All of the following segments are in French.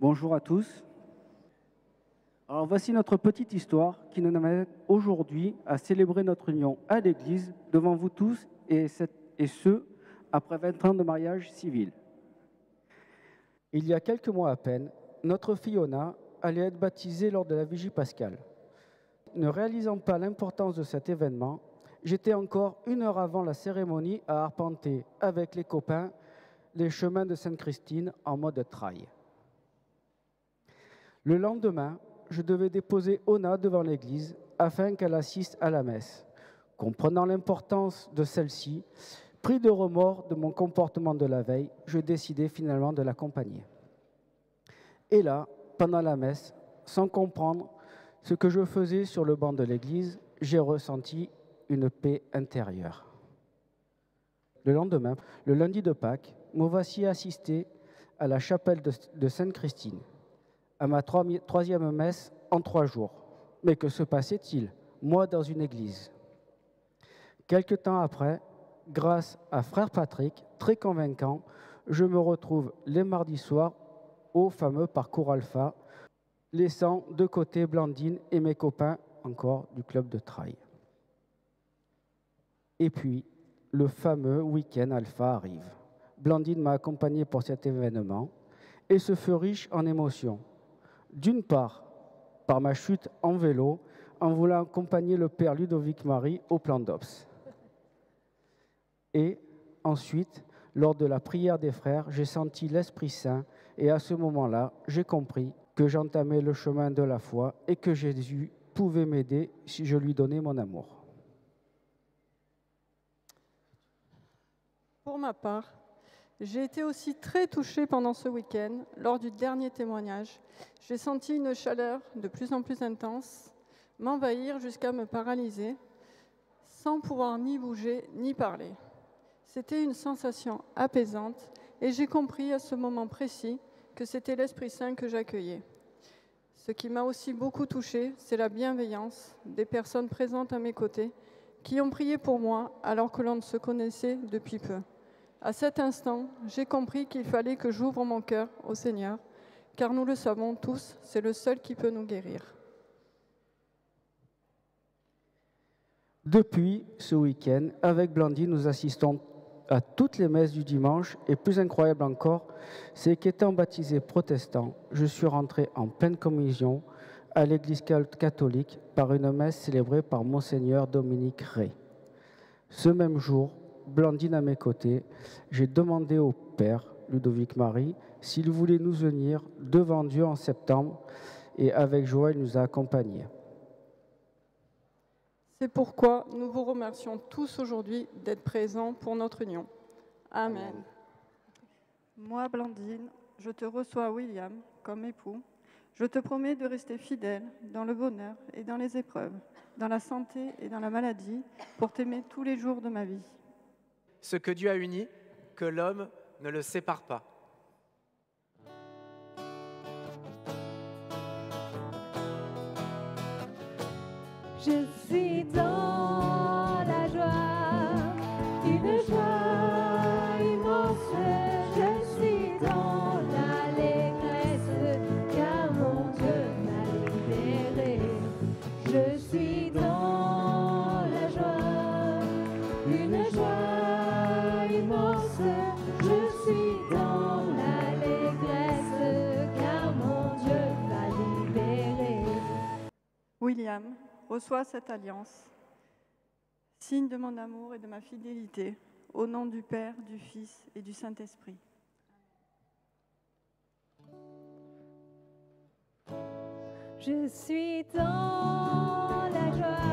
Bonjour à tous. Alors voici notre petite histoire qui nous amène aujourd'hui à célébrer notre union à l'Église devant vous tous et ce, après 20 ans de mariage civil. Il y a quelques mois à peine, notre fille Ona allait être baptisée lors de la Vigie pascale. Ne réalisant pas l'importance de cet événement, j'étais encore 1 heure avant la cérémonie à arpenter avec les copains les chemins de Sainte-Christine en mode trail. Le lendemain, je devais déposer Ona devant l'église afin qu'elle assiste à la messe. Comprenant l'importance de celle-ci, pris de remords de mon comportement de la veille, je décidai finalement de l'accompagner. Et là, pendant la messe, sans comprendre ce que je faisais sur le banc de l'église, j'ai ressenti une paix intérieure. Le lendemain, le lundi de Pâques, me voici assisté à la chapelle de Sainte-Christine, à ma troisième messe en 3 jours. Mais que se passait-il, moi, dans une église? Quelque temps après, grâce à frère Patrick, très convaincant, je me retrouve les mardis soirs au fameux parcours alpha, laissant de côté Blandine et mes copains encore du club de trail. Et puis, le fameux week-end alpha arrive. Blandine m'a accompagné pour cet événement et ce fut riche en émotions. D'une part, par ma chute en vélo, en voulant accompagner le père Ludovic Marie au plan d'Ops. Et ensuite, lors de la prière des frères, j'ai senti l'Esprit Saint et à ce moment-là, j'ai compris que j'entamais le chemin de la foi et que Jésus pouvait m'aider si je lui donnais mon amour. Pour ma part, j'ai été aussi très touchée pendant ce week-end. Lors du dernier témoignage, j'ai senti une chaleur de plus en plus intense m'envahir jusqu'à me paralyser, sans pouvoir ni bouger ni parler. C'était une sensation apaisante et j'ai compris à ce moment précis que c'était l'Esprit Saint que j'accueillais. Ce qui m'a aussi beaucoup touchée, c'est la bienveillance des personnes présentes à mes côtés qui ont prié pour moi alors que l'on ne se connaissait depuis peu. À cet instant, j'ai compris qu'il fallait que j'ouvre mon cœur au Seigneur, car nous le savons tous, c'est le seul qui peut nous guérir. Depuis ce week-end, avec Blandine, nous assistons à toutes les messes du dimanche et plus incroyable encore, c'est qu'étant baptisé protestant, je suis rentré en pleine communion à l'église catholique par une messe célébrée par Monseigneur Dominique Ray. Ce même jour, Blandine à mes côtés, j'ai demandé au Père Ludovic Marie s'il voulait nous unir devant Dieu en septembre et avec joie, il nous a accompagnés. C'est pourquoi nous vous remercions tous aujourd'hui d'être présents pour notre union. Amen. Moi, Blandine, je te reçois, William, comme époux. Je te promets de rester fidèle dans le bonheur et dans les épreuves, dans la santé et dans la maladie, pour t'aimer tous les jours de ma vie. Ce que Dieu a uni, que l'homme ne le sépare pas. Je suis dans la joie, une joie immense. Je suis dans l'allégresse, car mon Dieu m'a libéré. Je suis dans la joie, une joie immense. Je suis dans l'allégresse, car mon Dieu m'a libéré. William, reçois cette alliance, signe de mon amour et de ma fidélité, au nom du Père, du Fils et du Saint-Esprit. Je suis dans la joie,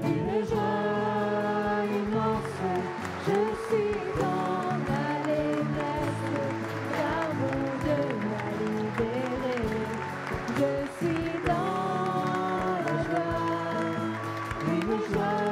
une joie immense. Je suis dans l'allégresse, car mon Dieu m'a libéré. Je suis dans la joie, une joie